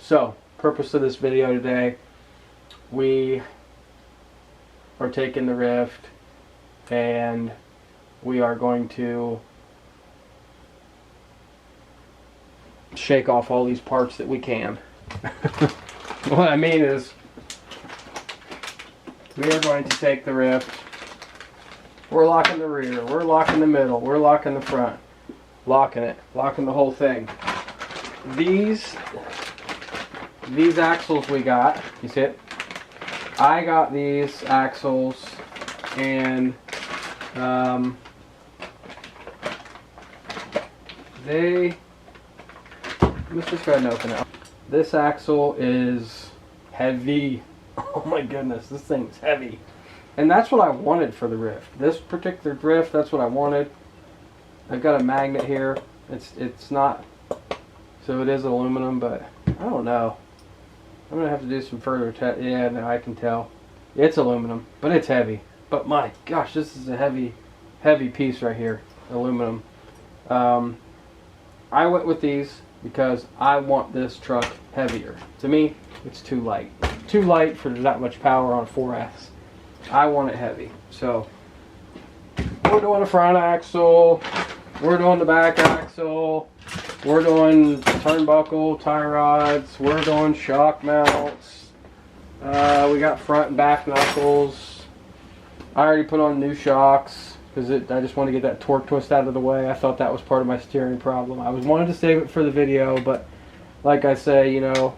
So, purpose of this video today, we are taking the Rift and we are going to shake off all these parts that we can. What I mean is, we are going to take the Rift, we're locking the rear, we're locking the middle, we're locking the front, locking it, locking the whole thing. These axles we got, you see it? I got these axles and let's just go ahead and open it. This axle is heavy. Oh my goodness, this thing's heavy. And that's what I wanted for the Rift. This particular Rift, that's what I wanted. I've got a magnet here. It's not, so it is aluminum, but I don't know. I'm gonna have to do some further test. Yeah, no, I can tell. It's aluminum, but it's heavy. But my gosh, this is a heavy piece right here, aluminum. I went with these because I want this truck heavier. To me, it's too light. Too light for that much power on a 4S. I want it heavy. So we're doing the front axle, we're doing the back axle, we're doing turnbuckle, tie rods, we're doing shock mounts. We got front and back knuckles. I already put on new shocks because I just want to get that torque twist out of the way. I thought that was part of my steering problem. I wanted to save it for the video, but like I say, you know,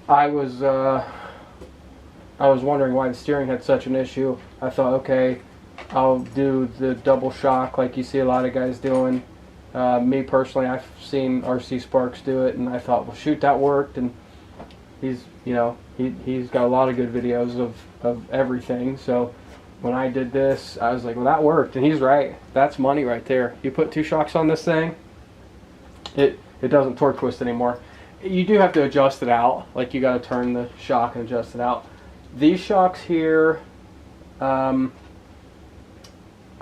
I was wondering why the steering had such an issue. I thought, okay, I'll do the double shock like you see a lot of guys doing. Me personally, I've seen RC Sparks do it, and I thought, well, shoot, that worked. And he's, you know, he's got a lot of good videos of everything. So when I did this, I was like, well, that worked. And he's right. That's money right there. You put 2 shocks on this thing, it doesn't torque twist anymore. You do have to adjust it out. Like, you got to turn the shock and adjust it out. These shocks here, I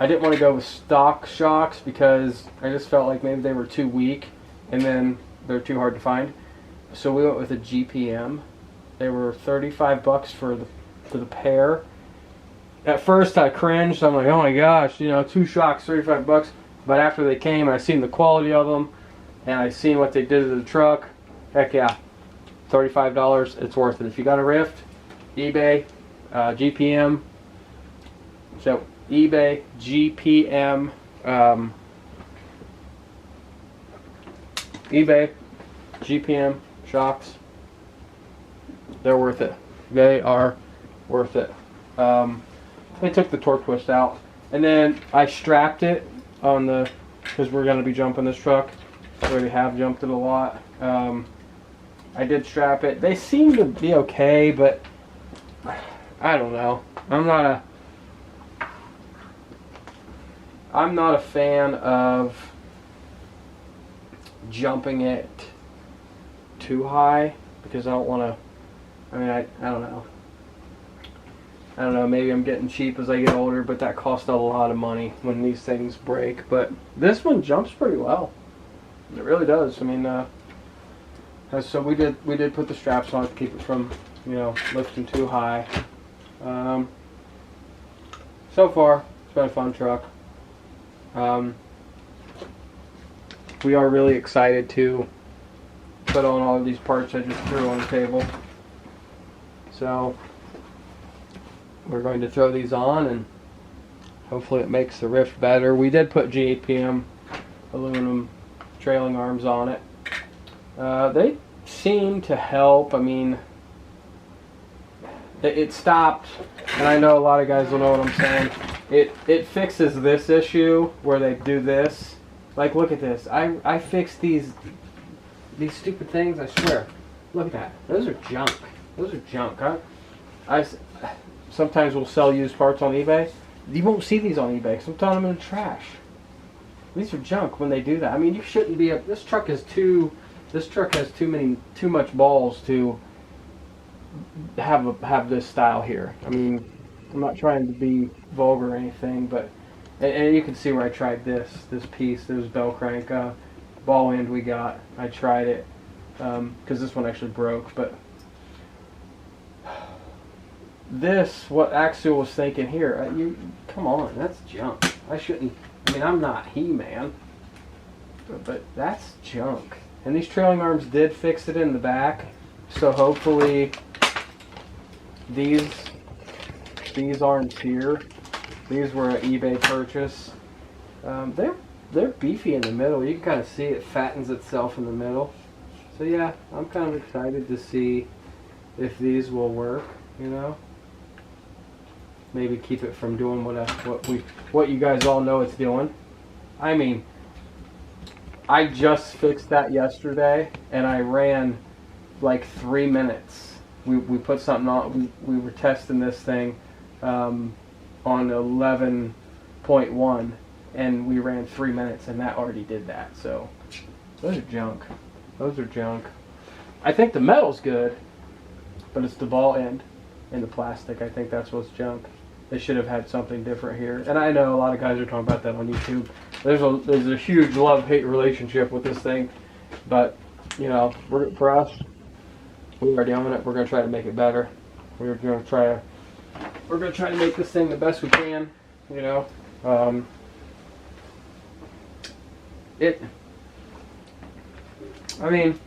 didn't want to go with stock shocks because I just felt like maybe they were too weak and then they're too hard to find. So we went with a GPM. They were $35 for the pair. At first I cringed. I'm like, oh my gosh, you know, 2 shocks, $35. But after they came, I seen the quality of them and I seen what they did to the truck. Heck yeah, $35, it's worth it. If you got a Rift, eBay, GPM. So eBay, GPM, eBay, GPM shocks. They're worth it. They are worth it. They took the torque twist out, and then I strapped it on the, because we're going to be jumping this truck. I already have jumped it a lot. I did strap it. They seem to be okay, but I don't know. I'm not a fan of jumping it too high because I don't want to. I mean, I don't know. I don't know. Maybe I'm getting cheap as I get older, but that costs a lot of money when these things break. But this one jumps pretty well. It really does. I mean, so we did put the straps on to keep it from, you know, lifting too high. So far, it's been a fun truck. We are really excited to put on all of these parts I just threw on the table. So we're going to throw these on and hopefully it makes the Rift better. We did put GPM aluminum trailing arms on it. They seem to help. I mean, it stopped, and I know a lot of guys will know what I'm saying. It fixes this issue where they do this. Like, look at this. I fixed these stupid things, I swear. Look at that. Those are junk. Those are junk. I sometimes will sell used parts on eBay. You won't see these on eBay because I'm throwing them in the trash. These are junk when they do that. I mean, you shouldn't be. This truck has too much balls to have this style here. I mean, I'm not trying to be vulgar or anything, but and you can see where I tried this piece. There's bell crank ball end we got. I tried it. because this one actually broke. But this, what Axial was thinking here, come on, that's junk. I shouldn't, I mean, I'm not He-Man, but that's junk. And these trailing arms did fix it in the back, so hopefully these arms here, these were an eBay purchase. They're beefy in the middle. You can kind of see it fattens itself in the middle. So yeah, I'm kind of excited to see if these will work, you know. Maybe keep it from doing what you guys all know it's doing. I mean, I just fixed that yesterday and I ran like 3 minutes. We put something on, we were testing this thing on 11.1 and we ran 3 minutes and that already did that. So those are junk. Those are junk. I think the metal's good, but it's the ball end and the plastic. I think that's what's junk. They should have had something different here. And I know a lot of guys are talking about that on YouTube. There's a huge love-hate relationship with this thing, but you know, for us, we already own it. We're gonna try to make it better. We're gonna try to make this thing the best we can. You know, I mean,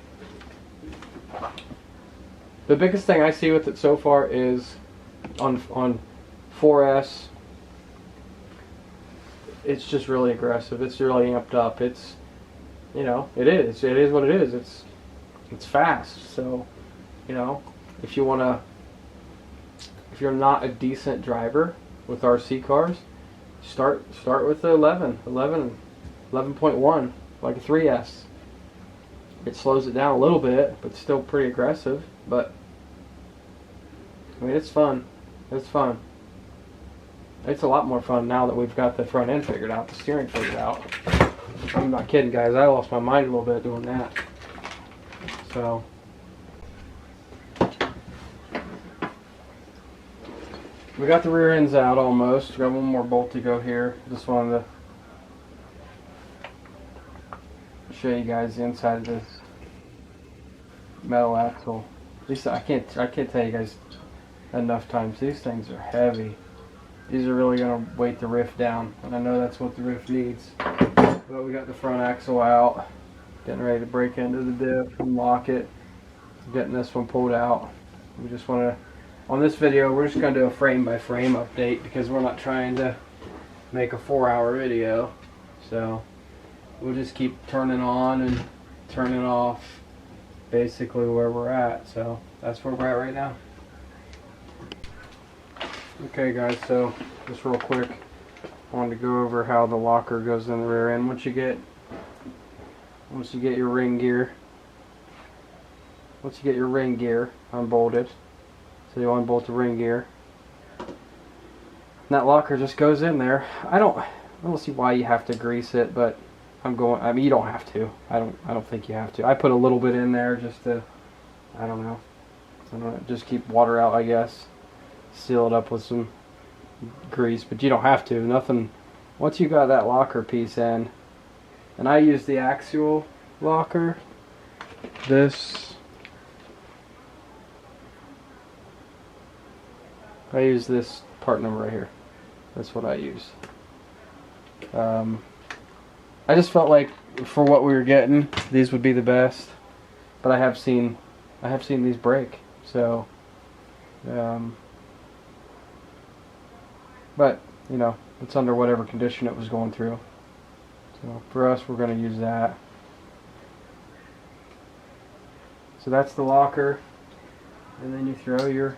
the biggest thing I see with it so far is on 4S, it's just really aggressive. It's really amped up. It's, you know, it is what it is. It's fast. So, you know, if you're not a decent driver with RC cars, start with the 11.1, like a 3S. It slows it down a little bit, but still pretty aggressive. But I mean, it's fun. It's fun. It's a lot more fun now that we've got the front end figured out, the steering figured out. I'm not kidding, guys. I lost my mind a little bit doing that. So we got the rear ends out almost. We got one more bolt to go here. Just wanted to show you guys the inside of this metal axle. At least I can't tell you guys enough times. These things are heavy. These are really going to weight the Ryft down, and I know that's what the Ryft needs. But we got the front axle out, getting ready to break into the diff and lock it, getting this one pulled out. We just want to, on this video, we're just going to do a frame by frame update because we're not trying to make a 4-hour video. So we'll just keep turning on and turning off basically where we're at. So that's where we're at right now. Okay guys, so just real quick, I wanted to go over how the locker goes in the rear end. Once you get your ring gear, unbolted, so you unbolt the ring gear, and that locker just goes in there. I don't see why you have to grease it, but I mean, you don't have to. I don't think you have to. I put a little bit in there just to, I don't know, just keep water out, I guess. Seal it up with some grease, but you don't have to. Nothing. Once you got that locker piece in, and I use the Axial locker. I use this part number right here. That's what I use. I just felt like for what we were getting, these would be the best. But I have seen these break. So. But, you know, it's under whatever condition it was going through. So for us, we're going to use that. So that's the locker. And then you throw your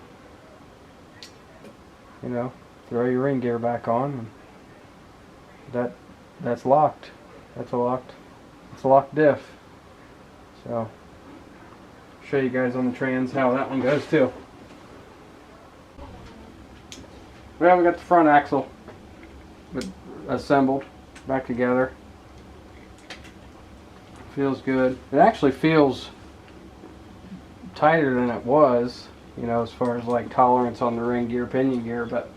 ring gear back on. And that's locked. It's a locked diff. So, show you guys on the trans how that one goes too. Well, we got the front axle assembled back together. Feels good. It actually feels tighter than it was, you know, as far as like tolerance on the ring gear, pinion gear, but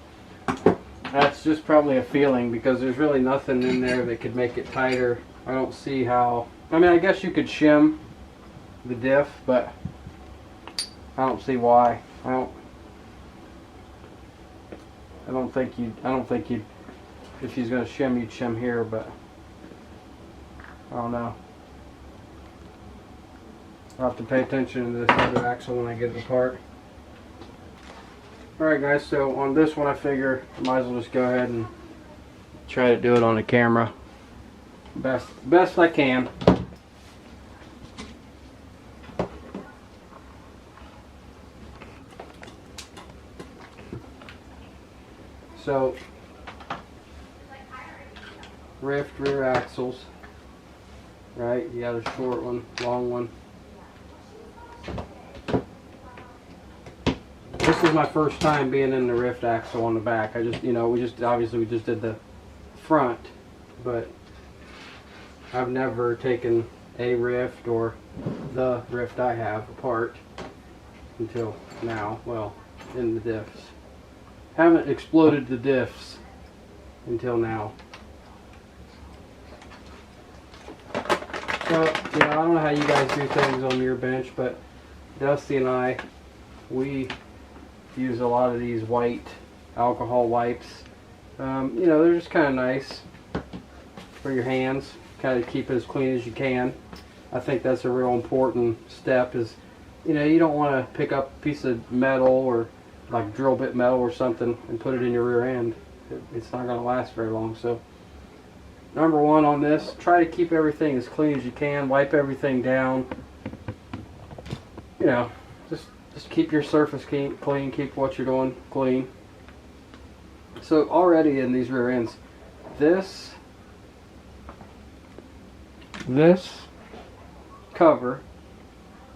that's just probably a feeling because there's really nothing in there that could make it tighter. I don't see how. I mean, I guess you could shim the diff, but I don't see why. I don't think you'd, if he's gonna shim, you'd shim here, but I don't know. I'll have to pay attention to this other axle when I get it apart. Alright guys, so on this one I figure I might as well just go ahead and try to do it on the camera best I can. So RYFT rear axles, right? You got a short one, long one. This is my first time being in the RYFT axle on the back. I just, we just did the front, but I've never taken a RYFT or the RYFT I have apart until now. Well, in the diffs. Haven't exploded the diffs until now. So, I don't know how you guys do things on your bench, but Dusty and I, we use a lot of these white alcohol wipes. They're just kind of nice for your hands, kind of keep it as clean as you can. I think that's a real important step is, you don't want to pick up a piece of metal or like drill bit metal or something and put it in your rear end. It's not going to last very long. So number one on this, try to keep everything as clean as you can, wipe everything down. Just keep your surface clean, keep what you're doing clean. So already in these rear ends, this cover,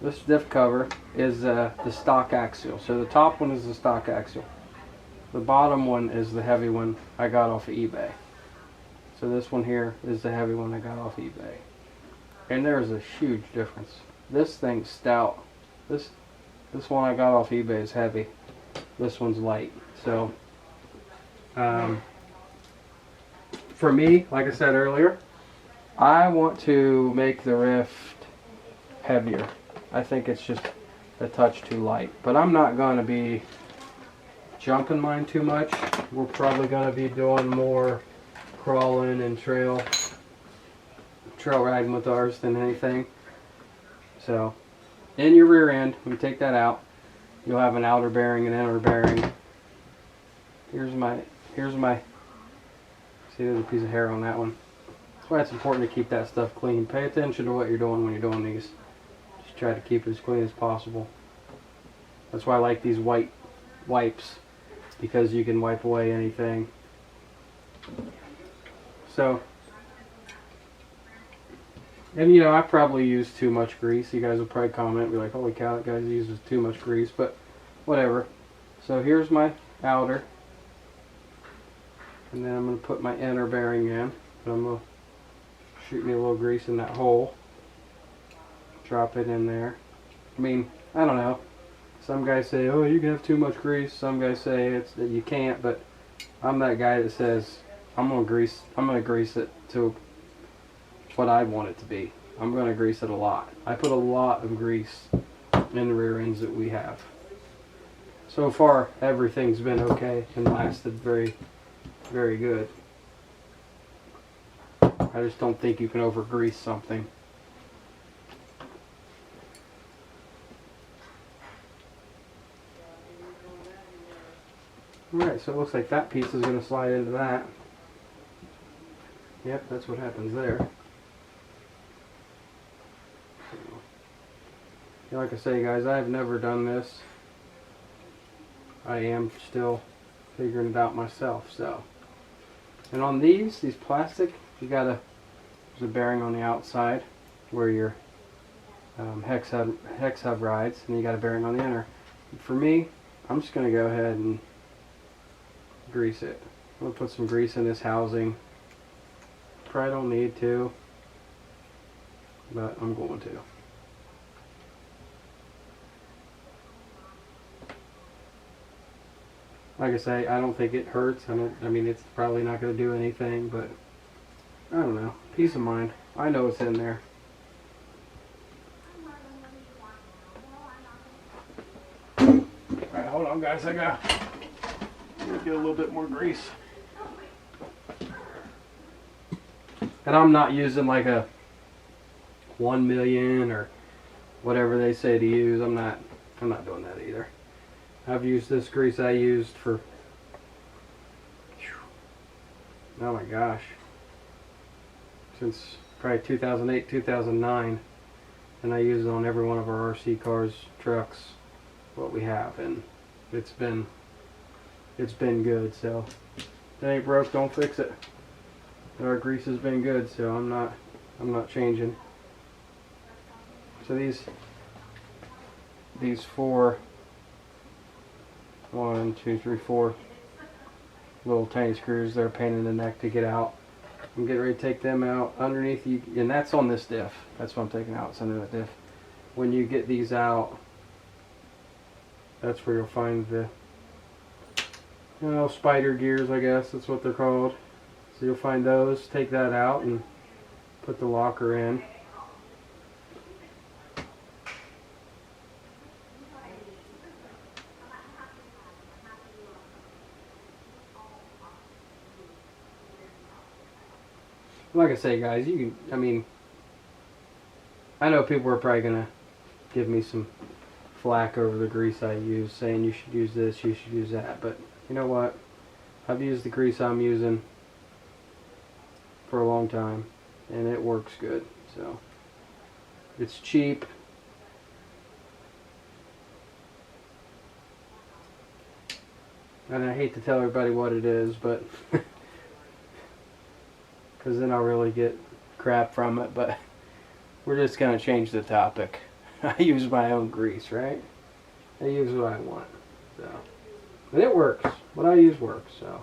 this diff cover is the stock axial. So the top one is the stock axial. The bottom one is the heavy one I got off of eBay. So this one here is the heavy one I got off eBay. And there's a huge difference. This thing's stout. This one I got off eBay is heavy. This one's light. So for me, like I said earlier, I want to make the RYFT heavier. I think it's just a touch too light. But I'm not going to be jumping mine too much. We're probably going to be doing more crawling and trail riding with ours than anything. So in your rear end, when you take that out, you'll have an outer bearing and inner bearing. Here's my see, there's a piece of hair on that one. That's why it's important to keep that stuff clean. Pay attention to what you're doing when you're doing these. Just try to keep it as clean as possible. That's why I like these white wipes, because you can wipe away anything. So, and I probably use too much grease. You guys will probably comment, be like, holy cow, that guy uses too much grease, but whatever. So here's my outer, and then I'm going to put my inner bearing in. But I'm going to shoot me a little grease in that hole. Drop it in there. I mean, I don't know. Some guys say, oh, you can have too much grease. Some guys say it's that you can't, but I'm that guy that says I'm going to grease it to what I want it to be. I'm going to grease it a lot. I put a lot of grease in the rear ends that we have. So far, everything's been okay and lasted very, very good. I just don't think you can over grease something. Alright, so it looks like that piece is going to slide into that. Yep, that's what happens there. Like I say, guys, I've never done this. I am still figuring it out myself. So, and on these plastic, there's a bearing on the outside where your hex hub rides, and you got a bearing on the inner. For me, I'm just going to go ahead and grease it. I'm going to put some grease in this housing. Probably don't need to, but I'm going to. Like I say, I don't think it hurts. I mean, it's probably not going to do anything, but I don't know. Peace of mind. I know it's in there. on, guys. I gotta get a little bit more grease. And I'm not using like a 1 million or whatever they say to use. I'm not doing that either. I've used this grease I used for, oh my gosh, since probably 2008, 2009, and I use it on every one of our RC cars, trucks, what we have, and it's been good. So if it ain't broke, don't fix it. Our grease has been good, so I'm not changing. So these 4, 1, 2, 3, 4 little tiny screws, they're a pain in the neck to get out. I'm getting ready to take them out underneath you, and that's on this diff. That's what I'm taking out. It's under the diff. When you get these out, that's where you'll find the spider gears, I guess that's what they're called. So you'll find those, take that out and put the locker in. Like I say, guys, you can, I mean, I know people are probably going to give me some flack over the grease I use, saying you should use this, you should use that, but you know what? I've used the grease I'm using for a long time, and it works good. So it's cheap. And I hate to tell everybody what it is, but because then I'll really get crap from it, but we're just going to change the topic. I use my own grease, right? I use what I want. So, and it works. What I use works. So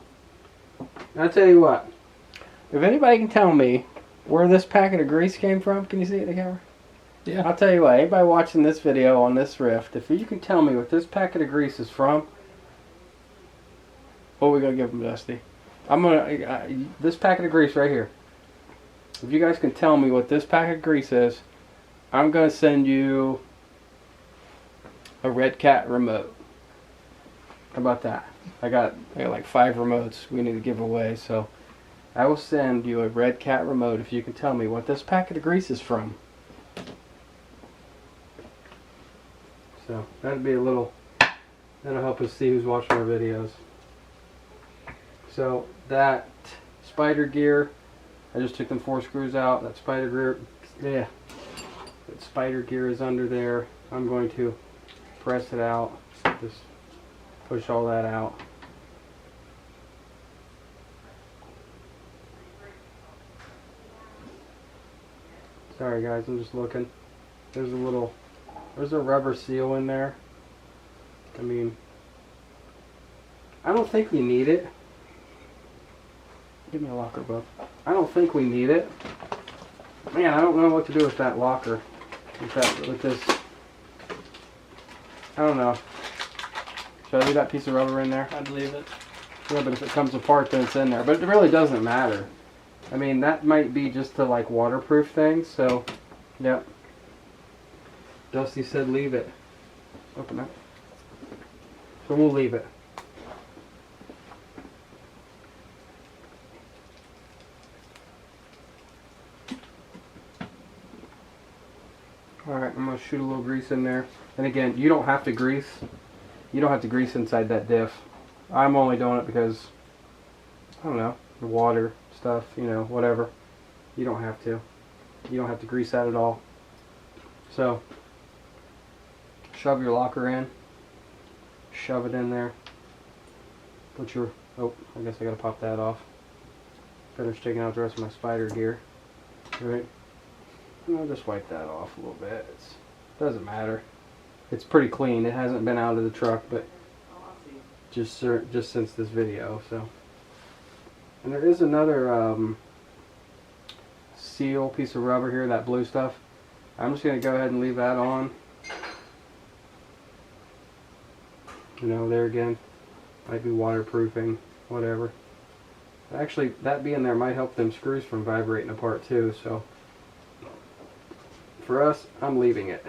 I'll tell you what. If anybody can tell me where this packet of grease came from, can you see it in the camera? Yeah. I'll tell you what. Anybody watching this video on this Ryft, if you can tell me what this packet of grease is from, what are we gonna give them, Dusty? I'm gonna this packet of grease right here. If you guys can tell me what this packet of grease is, I'm gonna send you a Red Cat remote. How about that? I got like 5 remotes we need to give away, so I will send you a Red Cat remote if you can tell me what this packet of grease is from. So that'd be that'll help us see who's watching our videos. So that spider gear, I just took them 4 screws out. That spider gear, yeah, that spider gear is under there. I'm going to press it out, just push all that out. Sorry guys, I'm just looking. There's a rubber seal in there. I mean, I don't think we need it. Give me a locker, bub. I don't think we need it. Man, I don't know what to do with that locker. With this. I don't know. Should I leave that piece of rubber in there? I'd leave it. Yeah, but if it comes apart, then it's in there. But it really doesn't matter. I mean, that might be just to like waterproof things. So, yep. Dusty said leave it. Open up. So we'll leave it. Alright, I'm going to shoot a little grease in there. And again, you don't have to grease. You don't have to grease inside that diff. I'm only doing it because, I don't know, the water stuff, you know, whatever. You don't have to. You don't have to grease that at all. So, shove your locker in. Shove it in there. Put your, oh, I guess I got to pop that off. Finish taking out the rest of my spider gear. Right. And I'll just wipe that off a little bit. It doesn't matter. It's pretty clean. It hasn't been out of the truck, but just since this video. So, and there is another seal piece of rubber here, that blue stuff. I'm just going to go ahead and leave that on. You know, there again, might be waterproofing, whatever. Actually, that being there might help them screws from vibrating apart too. So, for us, I'm leaving it.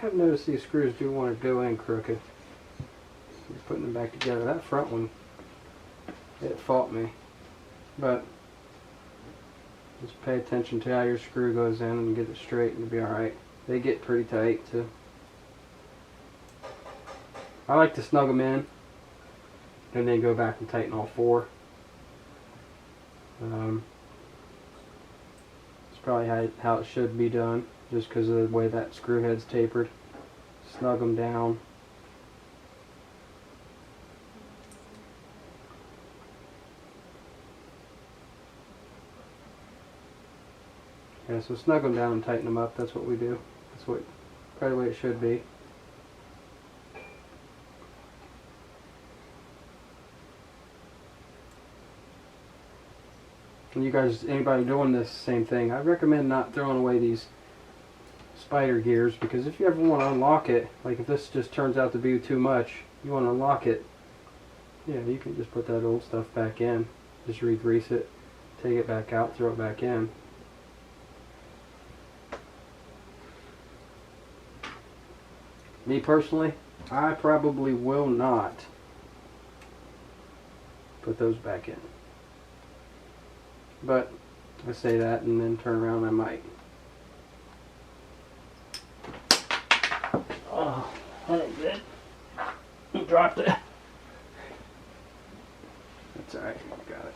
have noticed these screws do want to go in crooked. Just putting them back together. That front one, it fought me. But just pay attention to how your screw goes in and get it straight and you'll be alright. They get pretty tight too. I like to snug them in and then go back and tighten all four. It's probably how it should be done, just because of the way that screw head's tapered. Snug them down. Yeah, so snug them down and tighten them up. That's what we do. That's what probably the way it should be. And you guys, anybody doing this same thing, I recommend not throwing away these spider gears, because if you ever want to unlock it, like if this just turns out to be too much, you want to unlock it, yeah, you can just put that old stuff back in. Just re-grease it, take it back out, throw it back in. Me personally, I probably will not put those back in. But I say that and then turn around, I might. Oh, that ain't good. You dropped it. That's alright, got it.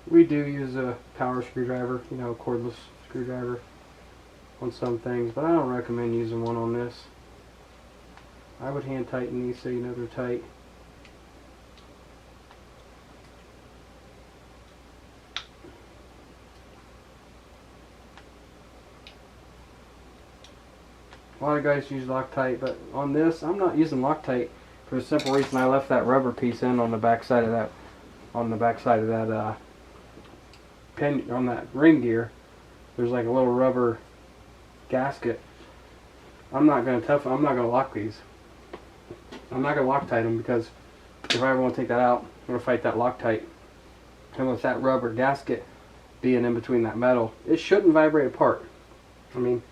We do use a power screwdriver, you know, a cordless screwdriver on some things, but I don't recommend using one on this. I would hand tighten these so you know they're tight. A lot of guys use Loctite, but on this, I'm not using Loctite for the simple reason I left that rubber piece in on the back side of that, pin on that ring gear. There's like a little rubber gasket. I'm not gonna lock these. I'm not gonna Loctite them, because if I ever want to take that out, I'm gonna fight that Loctite. And with that rubber gasket being in between that metal, it shouldn't vibrate apart. I mean,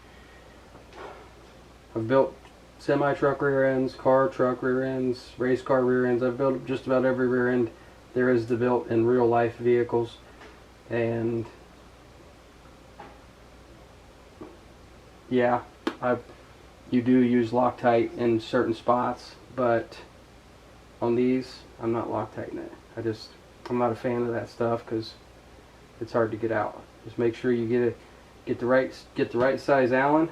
I've built semi-truck rear ends, car, truck rear ends, race car rear ends. I've built just about every rear end there is to build in real life vehicles. And yeah, you do use Loctite in certain spots, but on these, I'm not Loctiting it. I'm not a fan of that stuff because it's hard to get out. Just make sure you get the right size Allen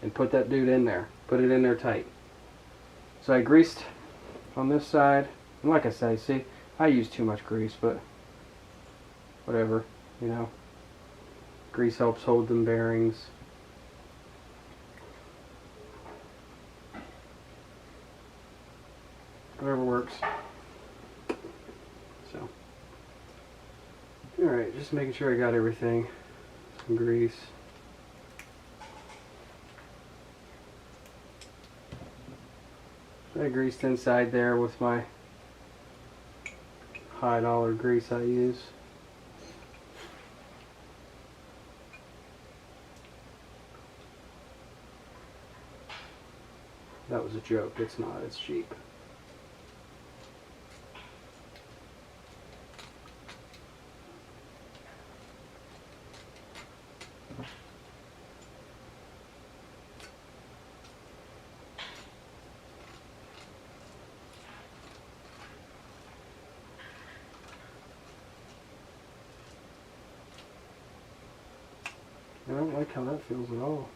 and put that dude in there. Put it in there tight. So I greased on this side, and like I say, see, I use too much grease, but whatever, you know. Grease helps hold them bearings. Whatever works. So, alright, just making sure I got everything. Some grease. I greased inside there with my $high grease I use. That was a joke. It's not. It's cheap. I don't like how that feels at all.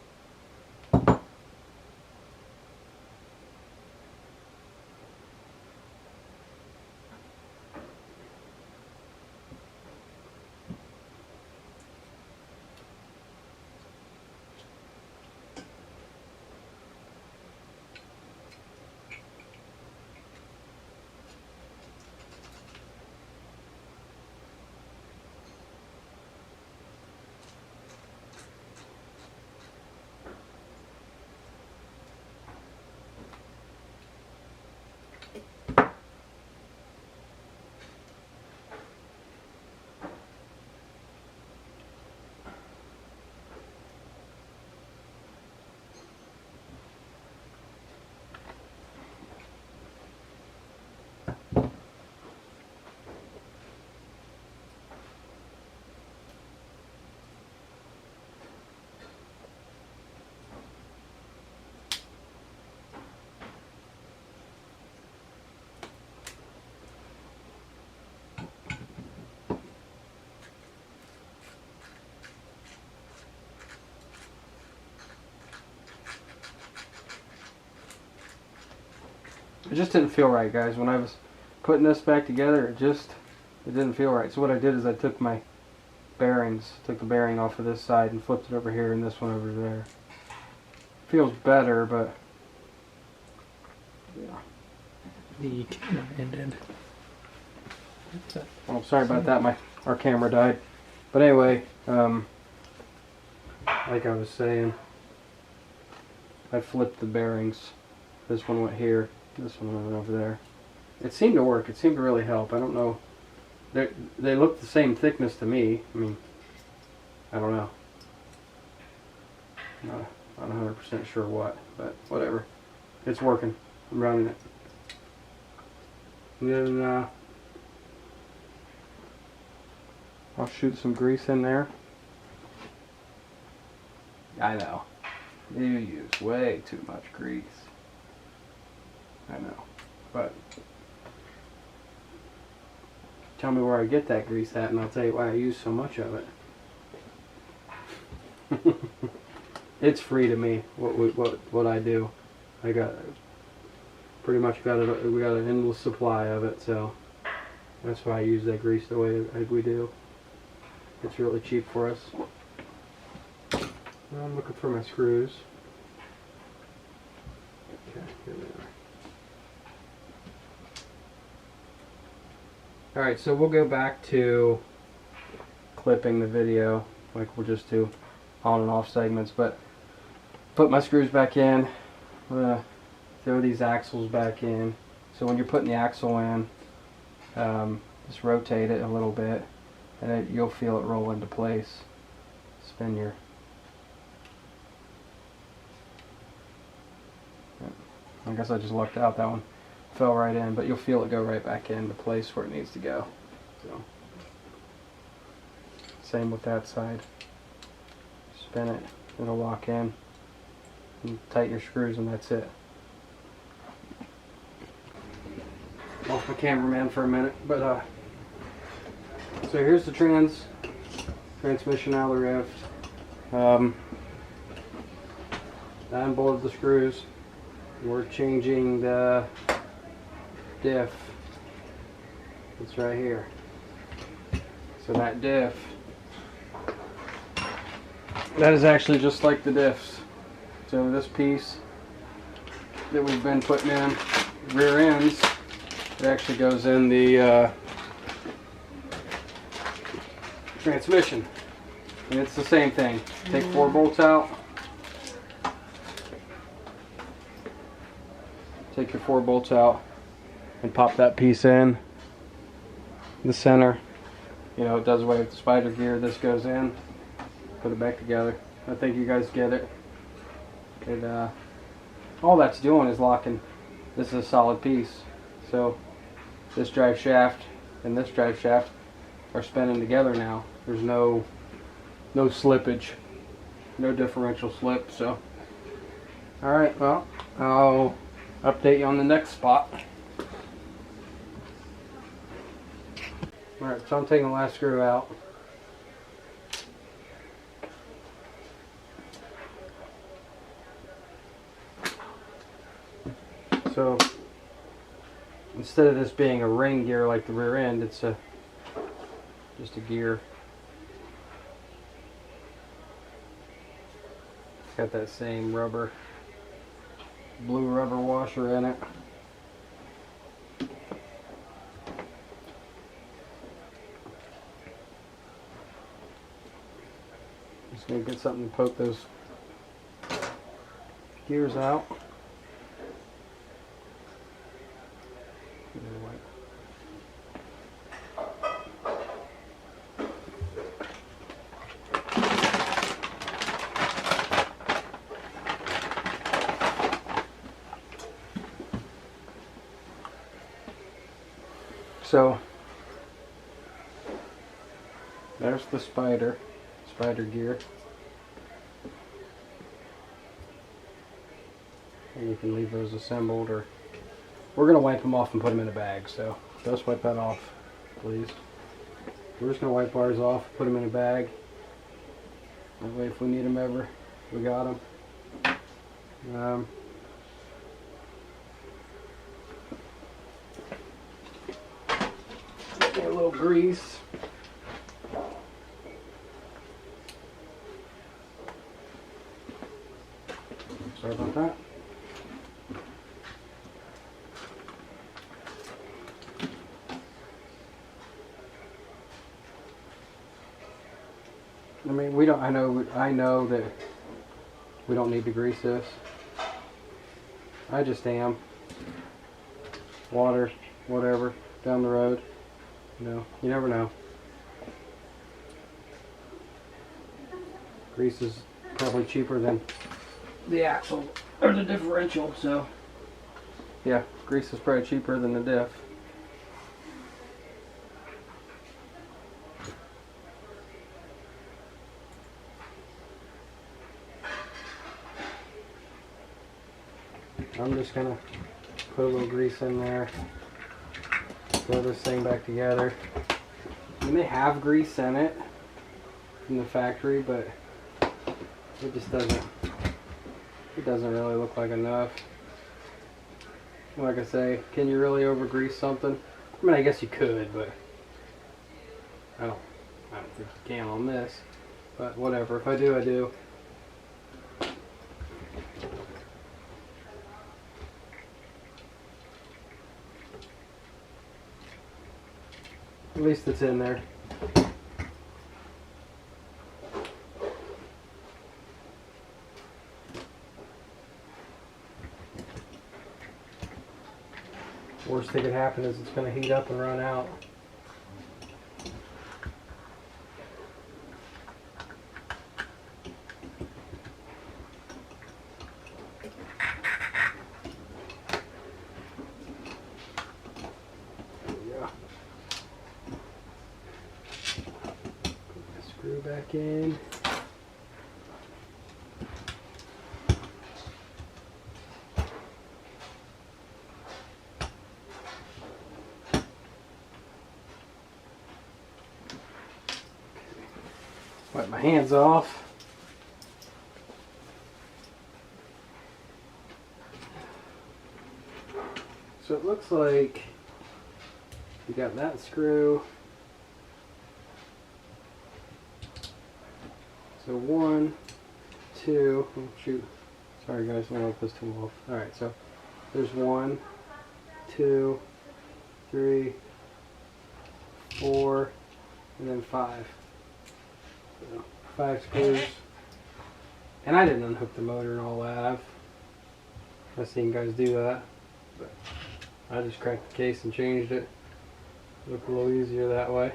just didn't feel right, guys. When I was putting this back together, it didn't feel right. So what I did is I took my bearings, took the bearing off of this side and flipped it over here and this one over there. Feels better, but yeah. The camera ended. Oh, sorry about that. Our camera died. But anyway, like I was saying, I flipped the bearings. This one went here. This one went over there. It seemed to work. It seemed to really help. I don't know. They look the same thickness to me. I mean, I don't know. Not 100% sure what, but whatever. It's working. I'm running it. And then I'll shoot some grease in there. I know. You use way too much grease. I know. But tell me where I get that grease at and I'll tell you why I use so much of it. It's free to me, what I do. I got pretty much we got an endless supply of it, so that's why I use that grease the way we do. It's really cheap for us. Now I'm looking for my screws. Okay, here they are. Alright, so we'll go back to clipping the video, like we'll just do on and off segments, but put my screws back in. I'm going to throw these axles back in. So when you're putting the axle in, just rotate it a little bit and you'll feel it roll into place. Spin your... I guess I just lucked out. That one fell right in, but you'll feel it go right back into place where it needs to go. So same with that side. Spin it, it'll lock in. And tighten your screws and that's it. Off my cameraman for a minute, but so here's the transmission out of the Rift. I unbolted the screws. We're changing the diff. It's right here. So that diff, that is actually just like the diffs. So this piece that we've been putting in, rear ends, it actually goes in the transmission. And it's the same thing. Take 4 bolts out. Take your 4 bolts out and pop that piece in the center. You know, it does away with the spider gear. This goes in. Put it back together. I think you guys get it. All that's doing is locking. This is a solid piece. So this drive shaft and this drive shaft are spinning together now. There's no slippage, no differential slip. So all right, well, I'll update you on the next spot. Alright, so I'm taking the last screw out. So instead of this being a ring gear like the rear end, it's just a gear. It's got that same blue rubber washer in it. Just gonna get something to poke those gears out. So there's the spider gear, and you can leave those assembled, or we're gonna wipe them off and put them in a bag. So just wipe that off, please. We're just gonna wipe ours off, put them in a bag. That way, if we need them ever, we got them. Get a little grease. Sorry about that. I mean, we don't. I know that we don't need to grease this. I just am. Water, whatever, down the road. You know, you never know. Grease is probably cheaper than the axle or the differential, so yeah, grease is probably cheaper than the diff. I'm just gonna put a little grease in there, throw this thing back together. I mean, they have grease in it from the factory, but it just doesn't really look like enough. Like I say, can you really over grease something? I mean, I guess you could, but I don't think you can on this. But whatever, if I do, I do. At least it's in there. Worst thing that could happen is it's going to heat up and run out. Screw back in. Wipe my hands off. So it looks like you got that screw. So 1, 2, oh shoot, sorry guys, I don't want this to off. Alright, so there's 1, 2, 3, 4, and then 5. So 5 screws. And I didn't unhook the motor and all that. I've seen guys do that. But I just cracked the case and changed it. Looked a little easier that way.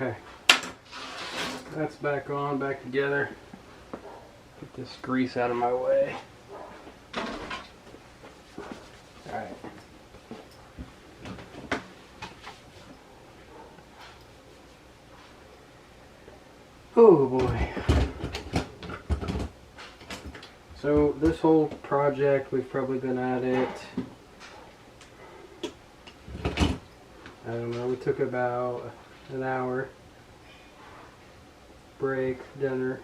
Okay, that's back on, back together. Get this grease out of my way. Alright. Oh boy. So this whole project, we've probably been at it, I don't know, we took about an hour, break, dinner.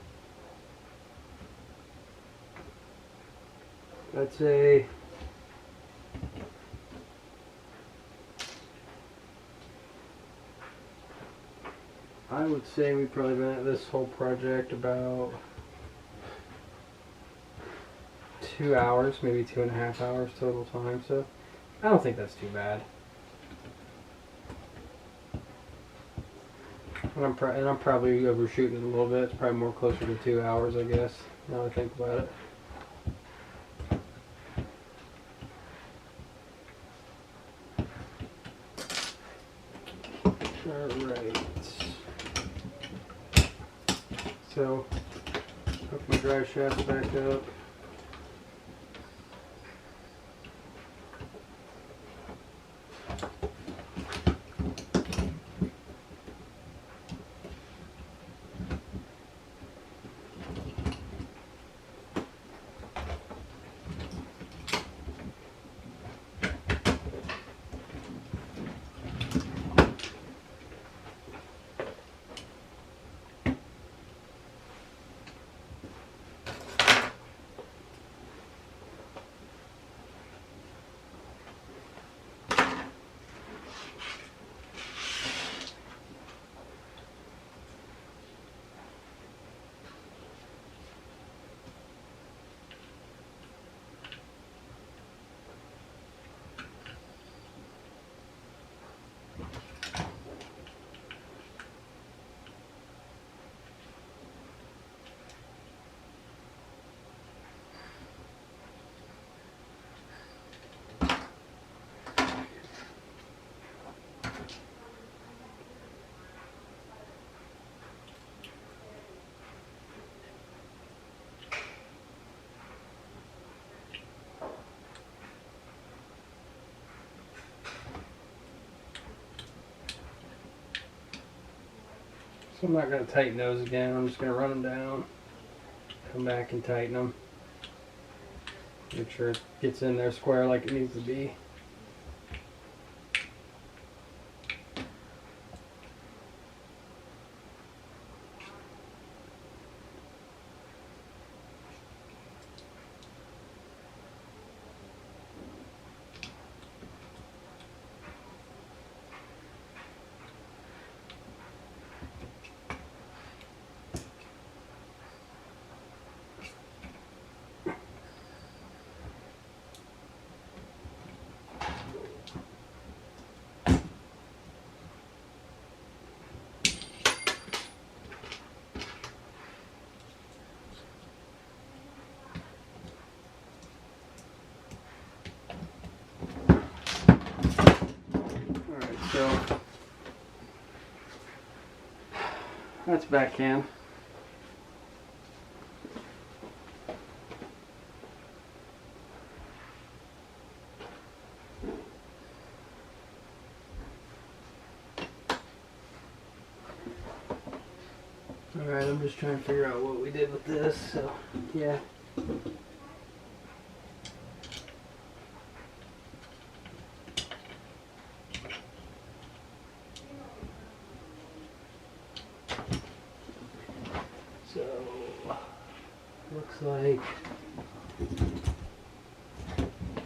I'd say we've probably been at this whole project about 2 hours, maybe 2.5 hours total time, so I don't think that's too bad. And I'm probably overshooting it a little bit. It's probably more closer to 2 hours, I guess, now that I think about it. Alright. So, hook my drive shaft back up. So I'm not going to tighten those again. I'm just going to run them down, come back and tighten them. Make sure it gets in there square like it needs to be. So that's back in. Alright, I'm just trying to figure out what we did with this, so yeah. So, looks like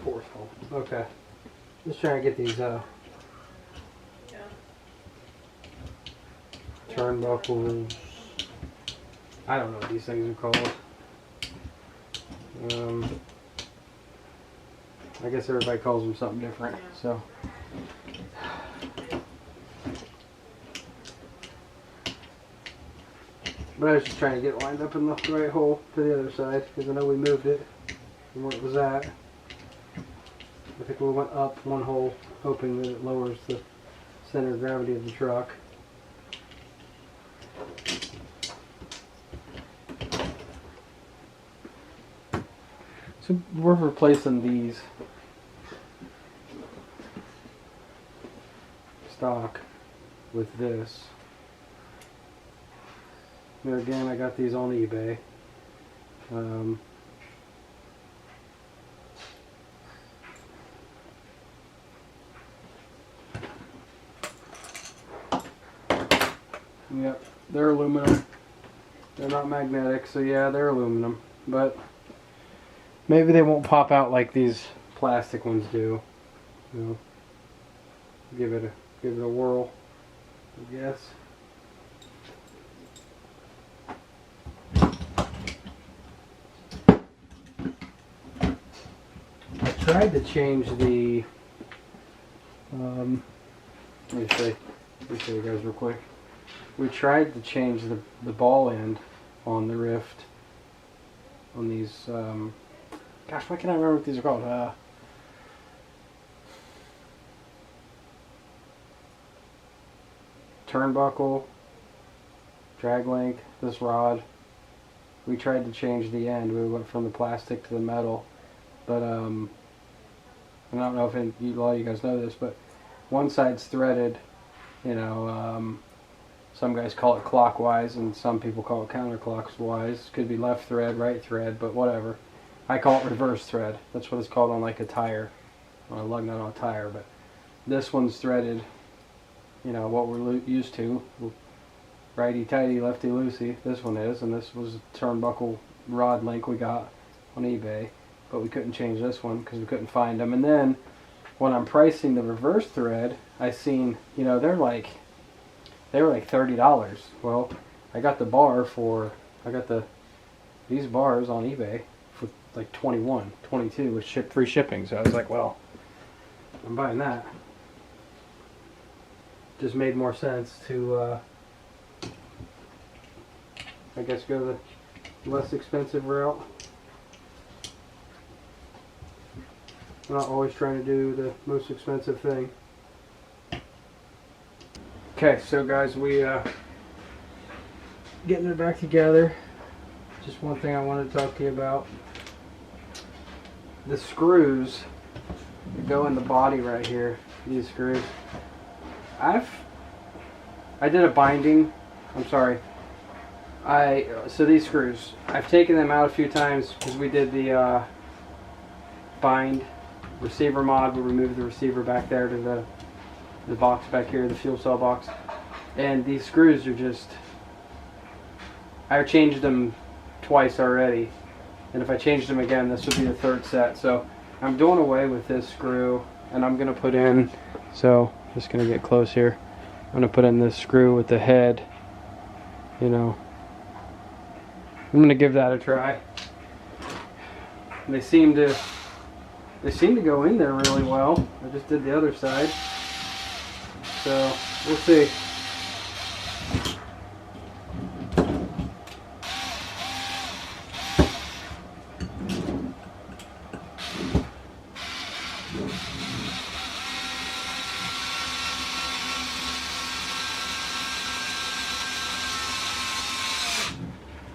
fourth hole. Okay. Just trying to get these turnbuckles. I don't know what these things are called. I guess everybody calls them something different. So. But I was just trying to get it lined up in the right hole to the other side, because I know we moved it from where it was at. I think we went up one hole, hoping that it lowers the center of gravity of the truck. So we're replacing these stock with this. Here again, I got these on eBay. Yep, they're aluminum. They're not magnetic, so yeah, they're aluminum. But maybe they won't pop out like these plastic ones do. You know, give it a whirl, I guess. I tried to change the. Let me show you guys real quick. We tried to change the ball end on the Rift on these. Gosh, why can't I remember what these are called? Turnbuckle, drag link, this rod. We tried to change the end. We went from the plastic to the metal, but I don't know if a lot of you guys know this, but one side's threaded. You know, some guys call it clockwise, and some people call it counterclockwise. Could be left thread, right thread, but whatever. I call it reverse thread. That's what it's called on like a tire, on a lug nut on a tire. But this one's threaded. You know what we're used to, righty tighty, lefty loosey. This one is, and this was a turnbuckle rod link we got on eBay, but we couldn't change this one because we couldn't find them. And then when I'm pricing the reverse thread, I seen, you know, they were like $30. Well, I got the bar for, these bars on eBay for like 21, 22 with free shipping. So I was like, well, I'm buying that. Just made more sense to, I guess, go the less expensive route. I'm not always trying to do the most expensive thing. Okay, so guys, we getting it back together. Just one thing I wanted to talk to you about. The screws that go in the body right here, these screws. I did a binding I'm sorry. So these screws, I've taken them out a few times because we did the bind receiver mod. We removed the receiver back there to the box back here, the fuel cell box. And these screws are just, I changed them twice already. And if I changed them again, this would be the third set. So I'm doing away with this screw, and I'm going to put in, so just going to get close here. I'm going to put in this screw with the head, you know. I'm going to give that a try. And they seem to go in there really well. I just did the other side. So we'll see.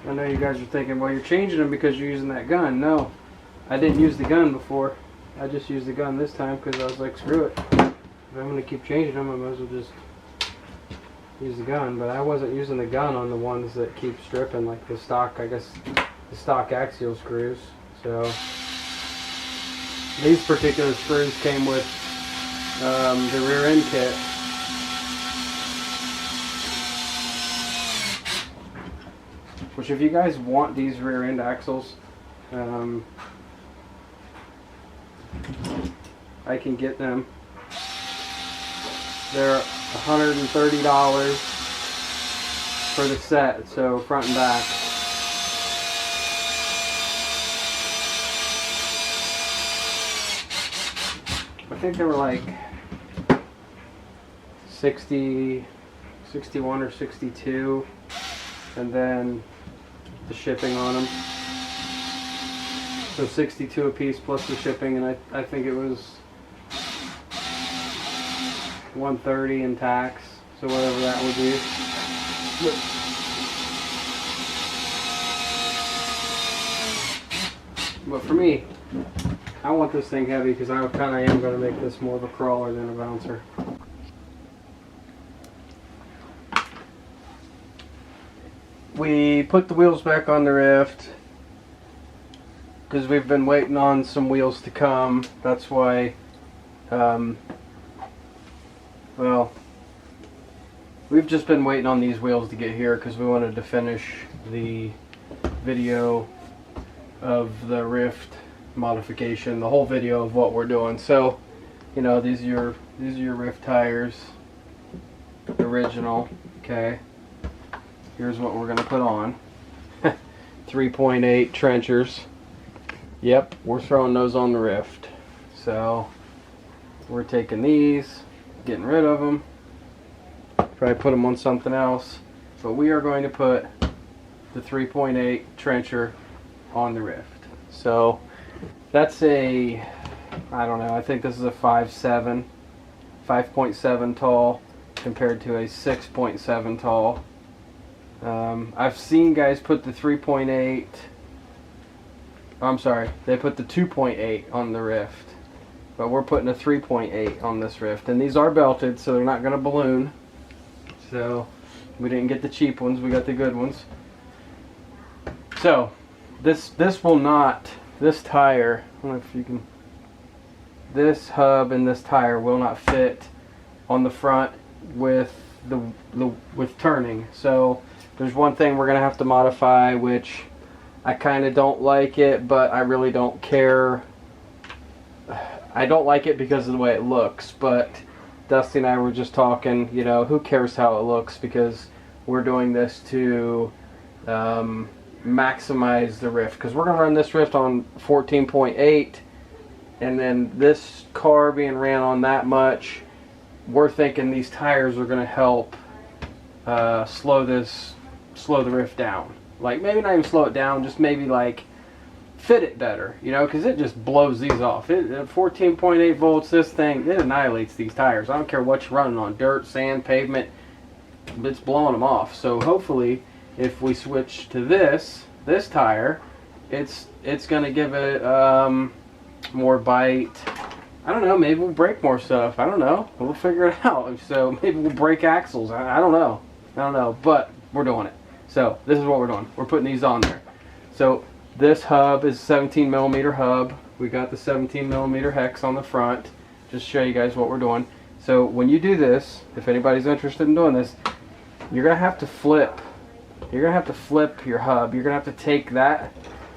I know you guys are thinking, well, you're changing them because you're using that gun. No, I didn't use the gun before. I just used the gun this time because I was like, screw it. If I'm going to keep changing them, I might as well just use the gun. But I wasn't using the gun on the ones that keep stripping, like the stock, I guess, the stock axial screws. So these particular screws came with the rear end kit. Which, if you guys want these rear end axles, I can get them. They're $130 for the set, so front and back. I think they were like 60, 61 or 62, and then the shipping on them. So 62 a piece plus the shipping, and I think it was 130 in tax, so whatever that would be. But for me, I want this thing heavy because I kind of am going to make this more of a crawler than a bouncer. We put the wheels back on the Ryft because we've been waiting on some wheels to come. That's why, well, we've just been waiting on these wheels to get here because we wanted to finish the video of the Ryft modification, the whole video of what we're doing. So, you know, these are your Ryft tires, original. Okay. Here's what we're going to put on. 3.8 trenchers. Yep, we're throwing those on the Ryft. So we're taking these, getting rid of them. Probably put them on something else. But we are going to put the 3.8 trencher on the Ryft. So that's a, I don't know, I think this is a 5.7 tall compared to a 6.7 tall. I've seen guys put the 3.8, I'm sorry, they put the 2.8 on the Ryft, but we're putting a 3.8 on this Ryft, and these are belted, so they're not going to balloon. So we didn't get the cheap ones, we got the good ones. So this will not, this tire, I don't know if you can, this hub and this tire will not fit on the front with with turning. So there's one thing we're going to have to modify, which I kind of don't like it, but I really don't care. I don't like it because of the way it looks, but Dusty and I were just talking, you know, who cares how it looks, because we're doing this to maximize the Ryft, because we're going to run this Ryft on 14.8, and then this car being ran on that much, we're thinking these tires are going to help slow the Ryft down. Like, maybe not even slow it down, just maybe like fit it better, you know, because it just blows these off. At 14.8 volts, this thing, it annihilates these tires. I don't care what you're running on, dirt, sand, pavement, it's blowing them off. So hopefully, if we switch to this tire, it's going to give it more bite. I don't know, maybe we'll break more stuff. I don't know. We'll figure it out. So maybe we'll break axles. I don't know. But we're doing it. So this is what we're doing. We're putting these on there. So this hub is 17 millimeter hub. We got the 17 millimeter hex on the front. Just show you guys what we're doing. So when you do this, if anybody's interested in doing this, you're gonna have to flip. You're gonna have to flip your hub. You're gonna have to take that.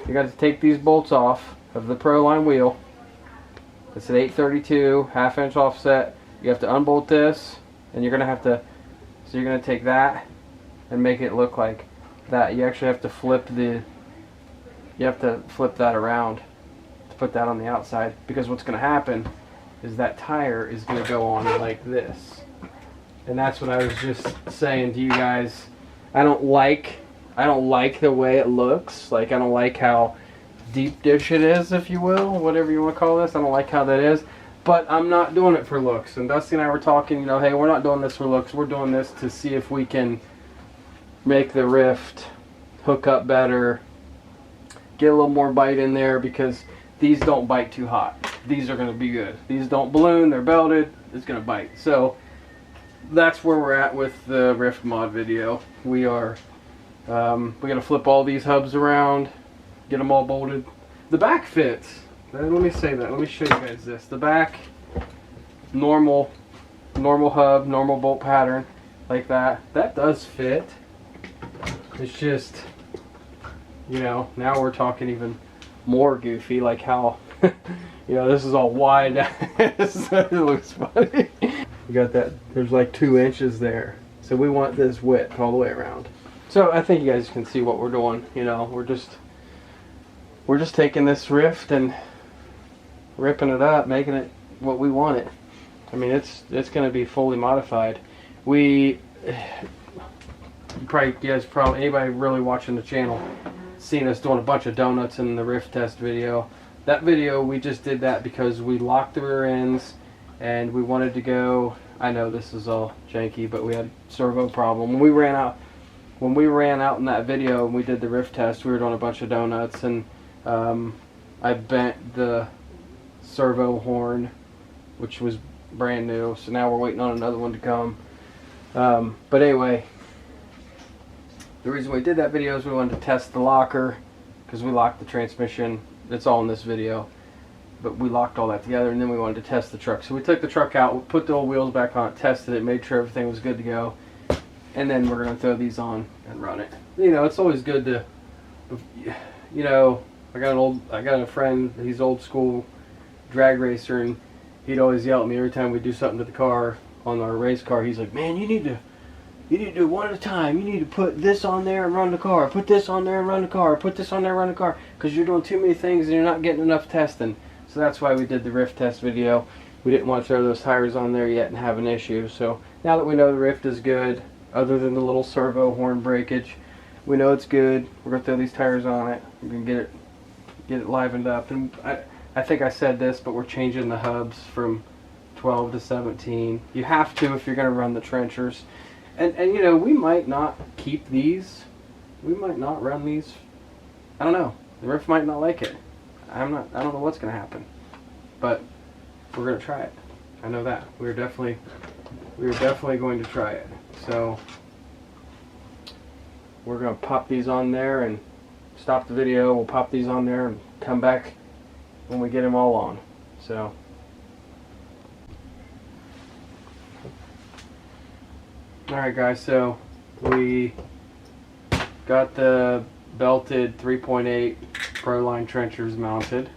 You got to take these bolts off of the Proline wheel. It's an 832 half-inch offset. You have to unbolt this, and you're gonna have to. So you're gonna take that and make it look like that. You actually have to flip the. You have to flip that around to put that on the outside, because what's gonna happen is that tire is gonna go on like this, and that's what I was just saying to you guys. I don't like the way it looks. Like, I don't like how deep dish it is, if you will, whatever you want to call this. I don't like how that is, but I'm not doing it for looks. And Dusty and I were talking, you know, hey, we're not doing this for looks. We're doing this to see if we can make the Ryft hook up better, get a little more bite in there, because these don't bite too hot. These are going to be good. These don't balloon, they're belted, it's going to bite. So that's where we're at with the Ryft mod video. We are we got to flip all these hubs around, get them all bolted. The back fits. Let me say that. Let me show you guys this. The back, normal hub, normal bolt pattern, like that. That does fit. It's just, you know, now we're talking even more goofy, like how, you know, this is all wide. It looks funny. You got that, there's like 2 inches there. So we want this width all the way around. So I think you guys can see what we're doing. You know, we're just taking this Ryft and ripping it up, making it what we want it. I mean, it's going to be fully modified. You guys probably, anybody really watching the channel, seen us doing a bunch of donuts in the Ryft test video. That video, we just did that because we locked the rear ends and we wanted to go. I know this is all janky, but we had servo problem. When we ran out in that video and we did the Ryft test, we were doing a bunch of donuts, and I bent the servo horn, which was brand new, so now we're waiting on another one to come. But anyway, the reason we did that video is we wanted to test the locker, because we locked the transmission. It's all in this video, but we locked all that together, and then we wanted to test the truck. So we took the truck out, we put the old wheels back on it, tested it, made sure everything was good to go, and then we're going to throw these on and run it. You know, it's always good to, you know, I got a friend, he's old school drag racer, and he'd always yell at me every time we do something to the car, on our race car. He's like, man, you need to do one at a time. You need to put this on there and run the car, put this on there and run the car, put this on there and run the car, because you're doing too many things and you're not getting enough testing. So that's why we did the Ryft test video. We didn't want to throw those tires on there yet and have an issue. So now that we know the Ryft is good, other than the little servo horn breakage, we know it's good. We're going to throw these tires on it. We're going to get it livened up. And I think I said this, but we're changing the hubs from 12 to 17. You have to if you're going to run the trenchers. And you know, we might not keep these. We might not run these. I don't know. The Ryft might not like it. I don't know what's going to happen. But we're going to try it. I know that. We're definitely going to try it. So we're going to pop these on there and stop the video. We'll pop these on there and come back when we get them all on. So alright guys, so we got the belted 3.8 Proline trenchers mounted.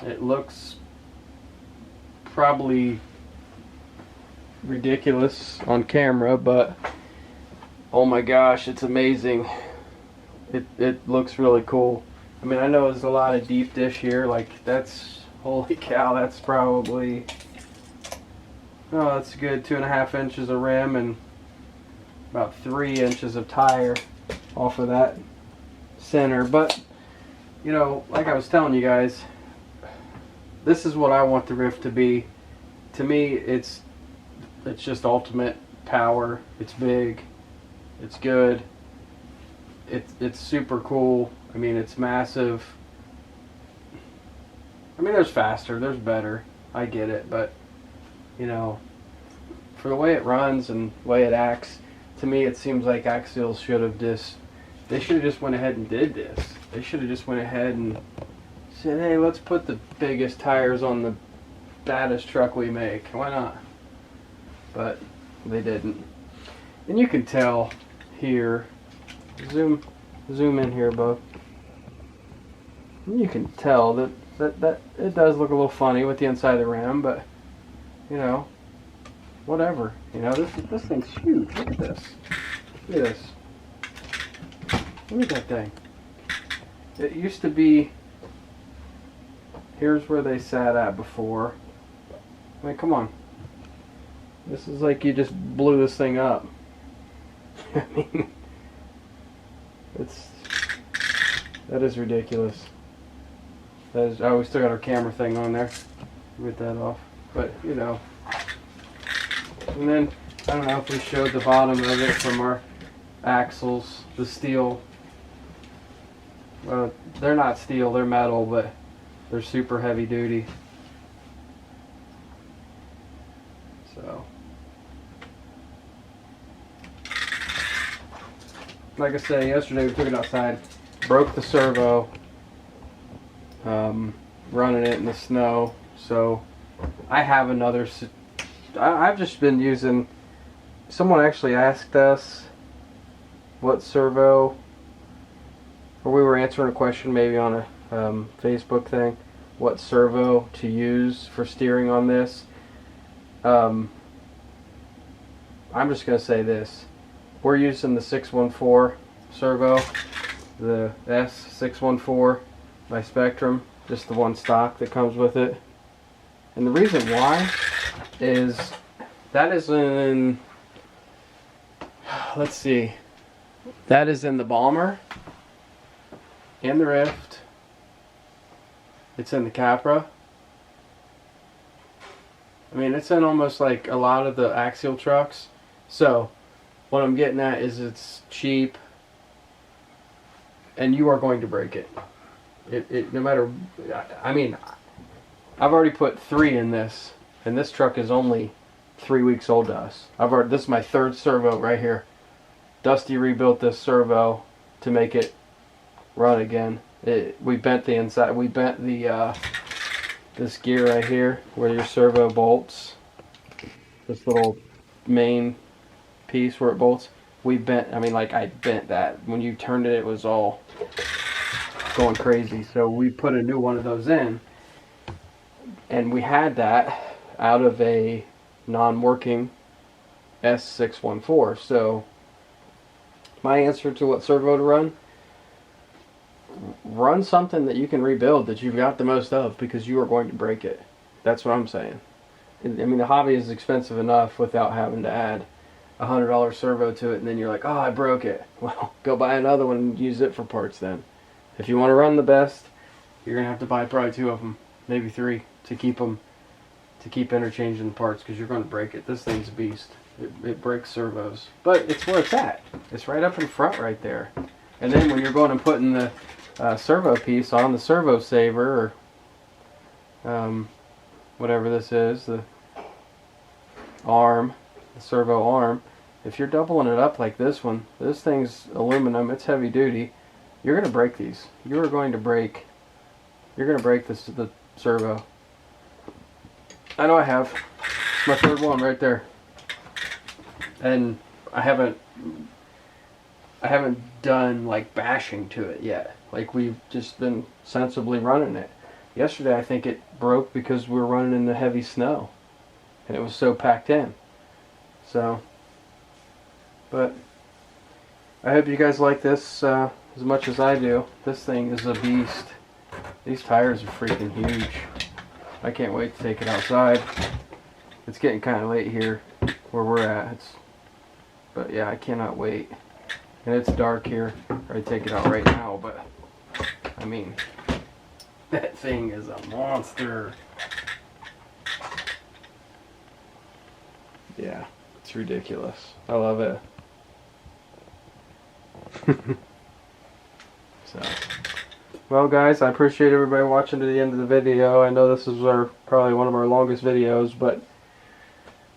It looks probably ridiculous on camera, but oh my gosh, it's amazing. It looks really cool. I mean, I know there's a lot of deep dish here, like that's, holy cow, that's probably, oh, that's a good 2.5 inches of rim and about 3 inches of tire off of that center. But you know, like I was telling you guys, this is what I want the Ryft to be. To me, it's just ultimate power. It's big, it's good, it's super cool. I mean, it's massive. I mean, there's faster, there's better, I get it, but you know, for the way it runs and the way it acts, to me it seems like Axial should have they should have just went ahead and did this. They should have just went ahead and said, hey, let's put the biggest tires on the baddest truck we make. Why not? But they didn't. And you can tell here, zoom in here, Bo. You can tell that it does look a little funny with the inside of the rim, but you know, whatever. You know, this thing's huge. Look at this. Look at this. Look at that thing. It used to be, here's where they sat at before. I mean, come on. This is like you just blew this thing up. I mean, that is ridiculous. That is, oh, we still got our camera thing on there. Get that off. But, you know. And then, I don't know if we showed the bottom of it from our axles, the steel. Well, they're not steel, they're metal, but they're super heavy duty. So, like I said, yesterday we took it outside, broke the servo, running it in the snow. So I have another, I've just been using, someone actually asked us what servo, or we were answering a question maybe on a Facebook thing, what servo to use for steering on this. I'm just going to say this. We're using the 614 servo, the S614 by Spectrum, just the one stock that comes with it. And the reason why is that is in, let's see, that is in the Bomber and the Rift. It's in the Capra. I mean, it's in almost like a lot of the Axial trucks. So what I'm getting at is it's cheap and you are going to break it. It no matter, I mean, I've already put 3 in this, and this truck is only 3 weeks old to us. This is my 3rd servo right here. Dusty rebuilt this servo to make it run again. We bent the inside, we bent the this gear right here where your servo bolts, this little main piece where it bolts, we bent, I mean, like, I bent that. When you turned it, it was all going crazy. So we put a new one of those in, and we had that out of a non-working S614. So my answer to what servo to run something that you can rebuild, that you've got the most of, because you are going to break it. That's what I'm saying. I mean, the hobby is expensive enough without having to add $100 servo to it, and then you're like, oh, I broke it. Well, go buy another one and use it for parts then. If you want to run the best, you're going to have to buy probably 2 of them, maybe 3, to keep interchanging the parts, because you're going to break it. This thing's a beast. It breaks servos. But it's where it's at. It's right up in front right there. And then when you're going and putting the servo piece on the servo saver, or whatever this is, the arm, the servo arm, if you're doubling it up like this one, this thing's aluminum, it's heavy duty, you're going to break these. You're going to break the servo. I know I have. It's my 3rd one right there. And I haven't done like bashing to it yet. Like, we've just been sensibly running it. Yesterday I think it broke because we were running in the heavy snow and it was so packed in. So, but I hope you guys like this as much as I do. This thing is a beast. These tires are freaking huge. I can't wait to take it outside. It's getting kind of late here where we're at. But yeah, I cannot wait. And it's dark here. I'd take it out right now, but I mean, that thing is a monster. Yeah, it's ridiculous. I love it. So, well guys, I appreciate everybody watching to the end of the video. I know this is probably one of our longest videos, but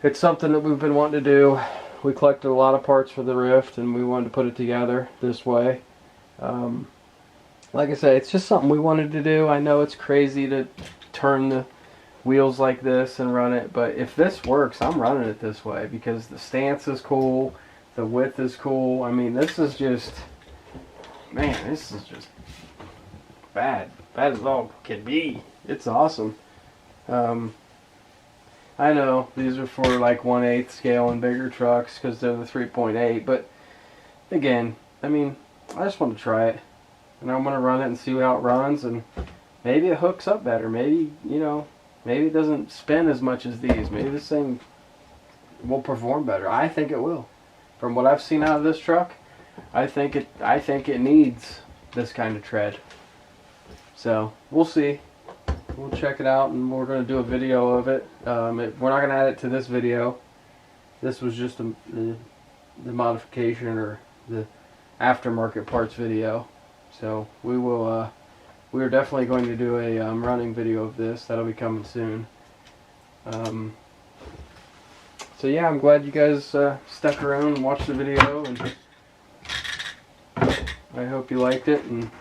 it's something that we've been wanting to do. we collected a lot of parts for the Rift, and we wanted to put it together this way. Like I said, it's just something we wanted to do. I know it's crazy to turn the wheels like this and run it, but if this works, I'm running it this way because the stance is cool, the width is cool. I mean, this is just, man, this is just bad as all can be. It's awesome. I know these are for like 1/8 scale and bigger trucks because they're the 3.8, but again, I mean, I just want to try it, and I'm going to run it and see how it runs, and maybe it hooks up better. Maybe, you know, maybe it doesn't spin as much as these. Maybe this thing will perform better. I think it will. From what I've seen out of this truck, I think it needs this kind of tread. So we'll see. We'll check it out, and we're going to do a video of it. We're not going to add it to this video. This was just the modification or the aftermarket parts video. So we will. We are definitely going to do a running video of this. That'll be coming soon. So yeah, I'm glad you guys stuck around and watched the video, and I hope you liked it. And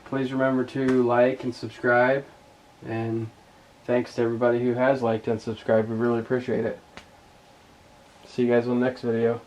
please remember to like and subscribe. And thanks to everybody who has liked and subscribed. We really appreciate it. See you guys on the next video.